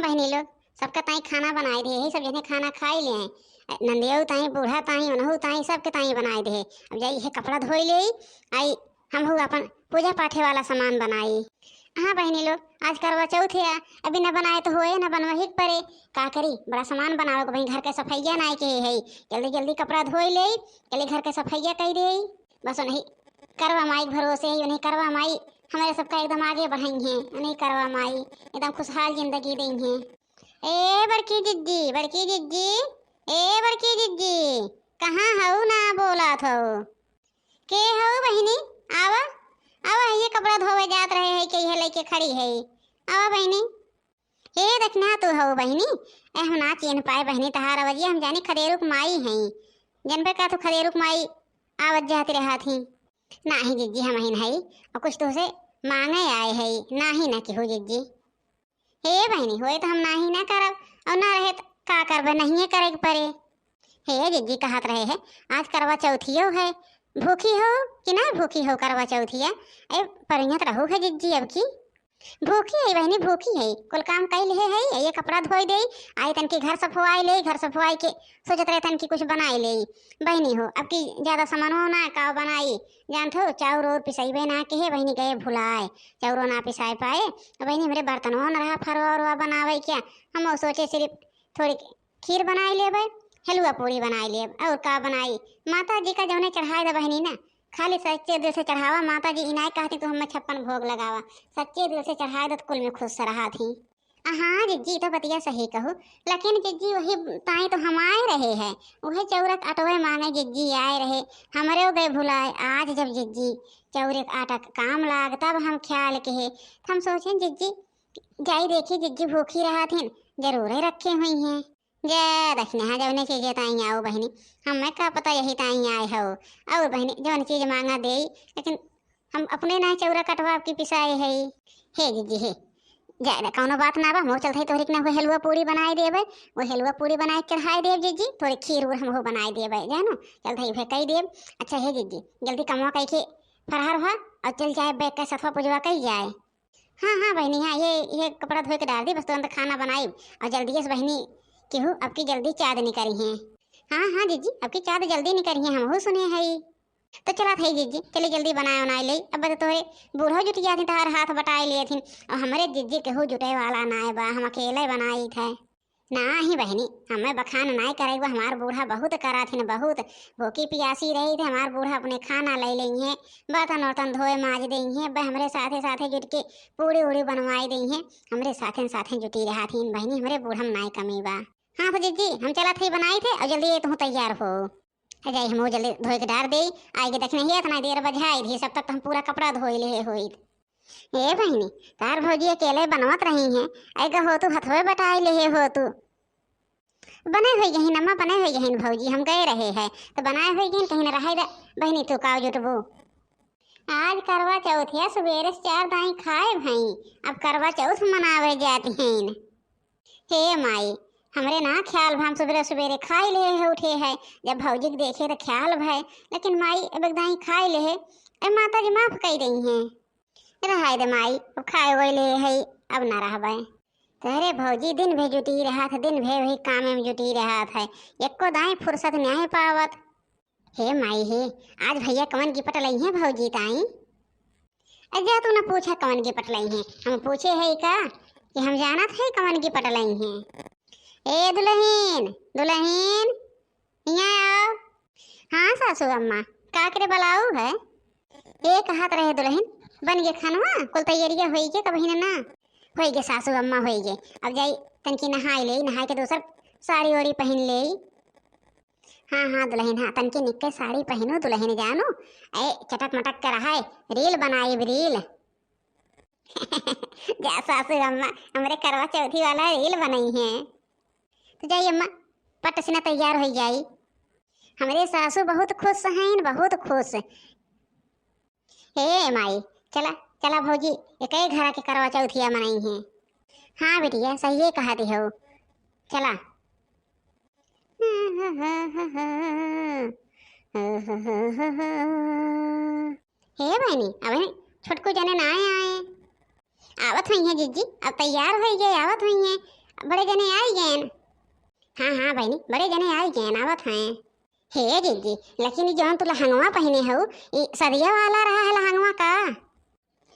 बहनी लोग सबका ताई खाना बनाए दे, यही सब जने खाना खाई ले हैं। नंदियो ताई बूढ़ा ताई उनहु ताई सबके ताई बनाए दे। अब जाई है कपड़ा धोई ले आई हम हु अपन पूजा पाठे वाला सामान बनाई। हाँ बहनी लोग आज करवा चौथ है, अभी न बनाए तो होए न बनवही पड़े। का करी बड़ा सामान बनाओ भाई, घर के सफाइया नाई के है, जल्दी जल्दी कपड़ा धोई ले चले घर के सफाइया कर दे। बस नहीं करवा माई भरोसे ही, उन्हें करवा माई हमारे सबका एकदम आगे बढ़ाई हैं, उन्हें करवा माई एकदम खुशहाल जिंदगी दी हैं। ए बड़की जिज्जी, बड़की जिज्जी, ए बड़की जिज्जी कहाँ हऊ ना बोला थो के हऊ बहनी? आवा आवा ये कपड़ा धोवे जात रहे है के ये लेके खड़ी है। आवा बहनी हे देखना तू हऊ बहनी। ए हम ना चिन्ह पाए बहनी तहार अवजिया, हम जानी खदेरुक माई हैं। जनबे का तू खदेरुक माई आवत जाती रहा थी। ना ही जिज्जी हम ही नहीं और कुछ तो से मांगे आए है, ना ही ना कि हो जिज्जी। हे बहनी होए तो हम ना ही ना करब और ना रहे तो का करबे, नहीं करे परे। हे जिज्जी कहत रहे है आज करवा चौथियो है, भूखी हो कि ना भूखी हो करवा चौथिया? ए परियत रहो है जिज्जी अब की भूखी है बहनी, भूखी है कुल काम कर ले है। ये कपड़ा धोई दे आई तन की घर सफवाई ले, घर सफवाई के सोचत रहे तन की कुछ बनाई ले बहनी हो। अब की ज्यादा सामान हो ना का बनाई जानते हो, चाउर और पिसाइबे ना के है बहनी गए भुलाए, चाउरो ना पिसाई पाए बहनी मेरे बर्तनों न रहा फरवा बनावे क्या। हम सोचे सिर्फ थोड़ी खीर बनाई लेबे, हलवा पूरी बनाई ले और का बनाई माता जी का जौने चढ़ाए दा बहनी ना, खाली सच्चे दिल से चढ़ावा माता जी इनाय कहती तो हमें 56 भोग लगावा, सच्चे दिल से चढ़ाए दो तो कुल में खुश रहा थी। हाँ जिज्जी तो बतिया सही कहूँ, लेकिन जिज्जी वही ताई तो हम आए रहे हैं, वही चौरक आटवे मांगे जिज्जी आए रहे, हमारे गए भुलाए। आज जब जिज्जी चौरक आटा काम लाग तब हम ख्याल के है, हम सोचे जिज्जी जाई देखी जिज्जी भूखी रहा थी जरूर रखे हुई हैं। जय दक्षिणा जौने चीज़ ताई आओ बहनी, हमें का पता यही ताई आए हो और बहनी जौन चीज़ मांगा दे, लेकिन हम अपने ना चौरा कटवा की पिसाए है। हे जीजी हे जय कौनो बात ना बा, मोर चलते तोहरी ना वो हलवा पूरी बनाए देवे, वो हलवा पूरी बनाए चढ़ाए देव जीजी, थोड़ी खीर उर हम वो बनाए देवे जानो चलते भे कही देव। अच्छा हे जीजी जल्दी कमवा कह के फरहार हुआ और चल जाए बैग का सफा पुजवा कही जाए। हाँ हाँ बहनी हाँ ये कपड़ा धोए के डाल दी बस, तुरंत खाना बनाई और जल्दी से बहनी केहू अब की जल्दी चाँद निकली हैं। हाँ हाँ जीजी अब की चाँद जल्दी निकली हैं, हम सुने है तो चला था जीजी चली जल्दी बनाए उनाए ले। अब तो तोहरे बूढ़ो जुटिया थी तहार हाथ बटाए लिए थी और हमारे जीजी केहू जुटे वाला ना बा, हम अकेले बनाई थे ना ही बहनी। हमें बखान ना करे वो हमार बूढ़ा बहुत करा थी, बहुत भूखी पियासी रही थे हमार बूढ़ा अपने खाना ले ली हैं, बर्तन वर्तन धोए माज दी हैं, हमारे साथे साथे जुट के पूड़ी उड़ी बनवाई दी हैं, हमारे साथे साथे जुटी रहा थी बहनी, हमारे बूढ़ा ना कमी बा। हाँ तो जीजी हम चला थे बनाई थे और जल्दी तुम तैयार हो जाई, हम जल्दी धोए के डार दे आगे देखने ही इतना देर बजाई थी, सब तक हम पूरा कपड़ा धोई ले होई। ए बहनी तार भौजी अकेले बनवत रही हैं, ऐगा हो तू हथवे बटाई ले हो तू बने हुई गहीन अम्मा बने हुई गहीन भौजी हम गए रहे हैं तो बनाए हुई गहीन कहीं न रहे बहनी तू काव जुटबो। आज करवा चौथ है सवेरे 4 दाई खाए भाई, अब करवा चौथ मनावे जाती हैं। हे माई हमरे ना ख्याल भाम सवेरे सवेरे खाई ले है उठे है, जब भौजी के देखे तो ख्याल भाई, लेकिन माई अब दाई खाई ले है ए माता जी माफ कही रही हैं रहा दे माई अब खाए वही ले है अब ना रहा तेरे भौजी दिन भे जुटी रहा था, दिन भे वही काम में जुटी रहा था, एको दाई फुर्सत नहीं पावत। हे माई हे आज भैया कवन की पट लई है भौजी ताई? अजा तू न पूछा कवन की पट लई है, हम पूछे है का कि हम जानत है कवन की पट लई है। ए दुल्हन दुल्हन यहाँ आओ। हाँ सासू अम्मा का करे बुलाऊ है? ये कहत रहे दुल्हन बन गए खानवा कुल तैयारियां होई के कभी ना होई गे सासू अम्मा होई गे, अब जाई तनकी नहाई ले, नहाई के दूसर साड़ी ओड़ी पहन ले। हाँ हाँ दुल्हन हाँ तनकी निक्के साड़ी पहनो दुल्हन जानो ए चटक मटक कर रहा है रील बनाई रील जा सासू अम्मा हमारे करवा चौथी वाला रील बनाई है तो जाइए अम्मा पट से न तैयार हो जाई। हमारे सासू बहुत खुश हैं बहुत खुश। हे माई चला चला भौजी एक ही घर के करवा चौथिया मनाई हैं। हाँ बेटिया सही है कहती हो चला। हे बहनी अब छोटकू जने ना आए आवत हुई है जीजी अब तैयार हो गए आवत हुई है बड़े जने आई गए। हाँ हाँ बहनी, बड़े जने आई गए, आवत हैं। हे जीजी, लेकिन जौन तू लहंगवा पहने हऊ ई सदिया वाला रहा है लहंगवा का?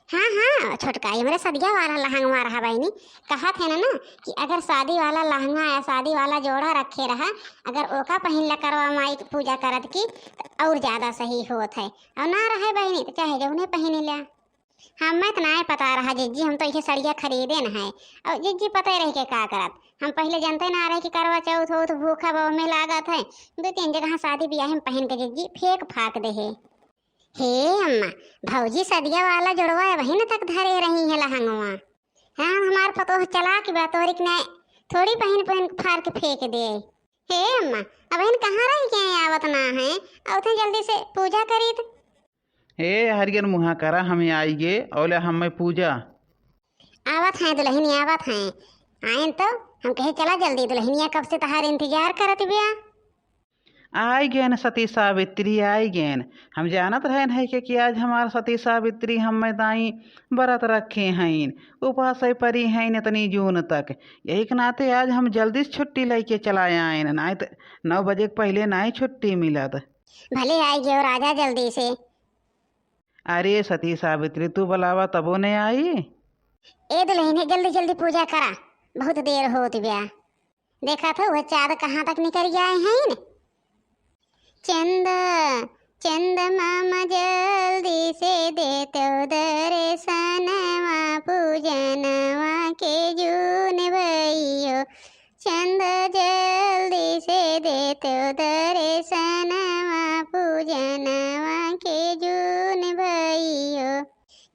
हाँ हाँ छोटका, ये मेरा सदिया वाला लहंगवा रहा बहनी। कहा थे ना कि अगर शादी वाला लहंगा या शादी वाला जोड़ा रखे रहा, अगर ओका पहन ला करवा माई पूजा करत की तो और ज़्यादा सही होत है। और ना रहे बहनी तो चाहे जौने पहने लिया। हमें तो ना पता रहा जिज्जी, हम तो इसे सड़िया खरीदे न है। और जिज्जी पता ही रह के का करत, हम पहले जानते ना रहे कि करवा चौथ हो तो भूखा बो में लागत है। 2-3 जगह शादी ब्याह में पहन के जिज्जी फेंक फाक दे है। हे अम्मा, भौजी सदिया वाला जोड़वा वही न तक धरे रही है लहंगवा। हाँ हमार पतो चला कि तोरिक ने थोड़ी पहन पहन फाड़ के फेंक दे। हे अम्मा, अब इन कहाँ रह के आवत ना है, और थे जल्दी से पूजा करी। हे हरियर मुहा करा हमें आइए और हमें पूजा आवत हैं दुल्हनी आवत हैं। आयन तो हम कहे चला जल्दी, दुल्हनिया कब से तहार इंतजार करत बिया। आई गए न सती सावित्री आई गए न। हम जानत रहन है कि आज हमार सती सावित्री हमें दाई व्रत रखे हैं, उपवास परी हैं इतनी जून तक। यही के नाते आज हम जल्दी से छुट्टी लेके चलाए आए ना, तो 9 बजे के पहले ना ही छुट्टी मिलत। भले आई गए और आजा जल्दी से। अरे सती सावित्री तू बुलावा तबो नहीं आई। ए दुल्हन जल्दी जल्दी पूजा करा, बहुत देर होत बिया। देखा था वह चाँद कहाँ तक निकल गए हैं। चंद चंद मामा जल्दी से देते दर्शनवा पूजनवा के जून भैयो। चंद जल्दी से देते दर्शनवा पूजनवा के जून भैयो।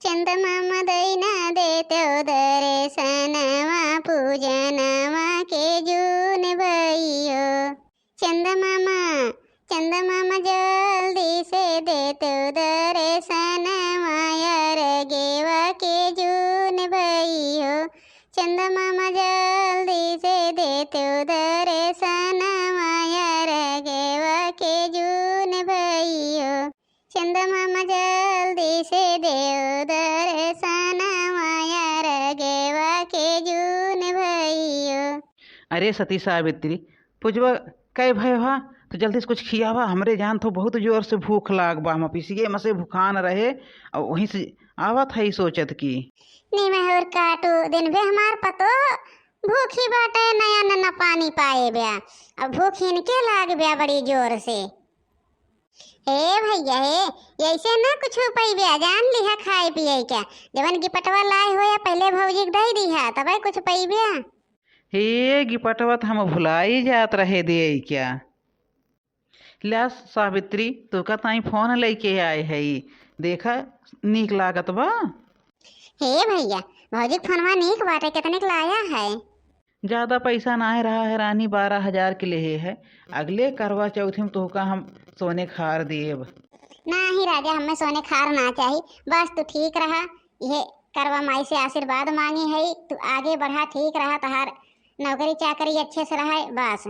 चंद मामा दैना देते दर्शनवा पूजनवा के जून भैयो। चंद मामा जल्दी से देते दर्शनवा यार गेवा के जून भैयो। चंद मामा जल्दी से देते दर्शनवा यार गेवा के जून भैयो। चंद मामा जल्दी से देव दर्शनवा यार गेवा के जून भैयो। अरे सती सावित्री पूजवा कई भय भा तो जल्दी से कुछ खियावा, हमरे जान तो बहुत जोर से भूख लाग बा। हम पिसिए मसे भूखान रहे और वहीं से आवत है सोचत की नहीं मैं और काटू दिन भी हमार पतो भूखी बाटे, नया नन्ना पानी पाए ब्या। अब भूख इनके लाग ब्या बड़ी जोर से। हे भैया हे ऐसे ना कुछ पाई ब्या, जान लिहा खाए पिए क्या। जवन की पटवा लाए हो या पहले भौजी दे दिहा तब कुछ पाई ब्या। हे गिपटवत हम भुलाई जात रहे दे क्या। ला सावित्री तो का ताई फोन लेके आए है, देखा नीक लागत बा। हे भैया भौजी फोनवा नीक बाटे, कितने के लाया है। ज़्यादा पैसा ना है रहा है रानी, 12,000 के लिए है। अगले करवा चौथ में तो का हम सोने खार देव। नहीं राजा, हमें सोने खार ना चाहिए, बस तू ठीक रहा। ये करवा माई से आशीर्वाद मांगी है, तू आगे बढ़ा, ठीक रहा, तहार नौकरी चाकरी अच्छे से रहा बस।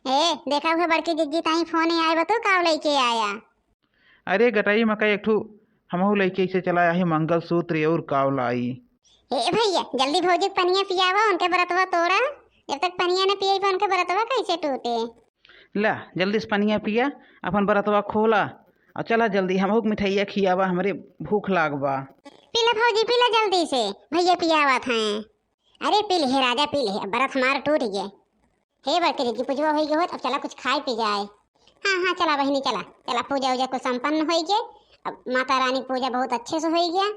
ए देखा हुआ बड़की जिज्जी ताई फोन ही आए बतो काव लेके आया। अरे गटाई मकई एक ठू हमहू लेके इसे चलाया है मंगलसूत्र और कावलाई। हे भैया जल्दी भौजी पनिया पियावा, उनके बरतवा तोड़ा। जब तक पनिया न पिए उनके बरतवा कैसे टूटे। ला जल्दी से पनिया पिया, अपन बरतवा खोला और चला जल्दी हमहू मिठाइया खियावा, हमरे भूख लागबा। पीला भौजी पीला जल्दी से, भैया पियावा था। अरे पी ले राजा पी ले, बरत हमारा टूट गया। हे बड़के जिज्जी पूजवा हो गई हो, अब चला कुछ खाए पी जाए। हाँ हाँ चला बहनी चला चला, पूजा वूजा को संपन्न हो गया। अब माता रानी पूजा बहुत अच्छे से हो गया।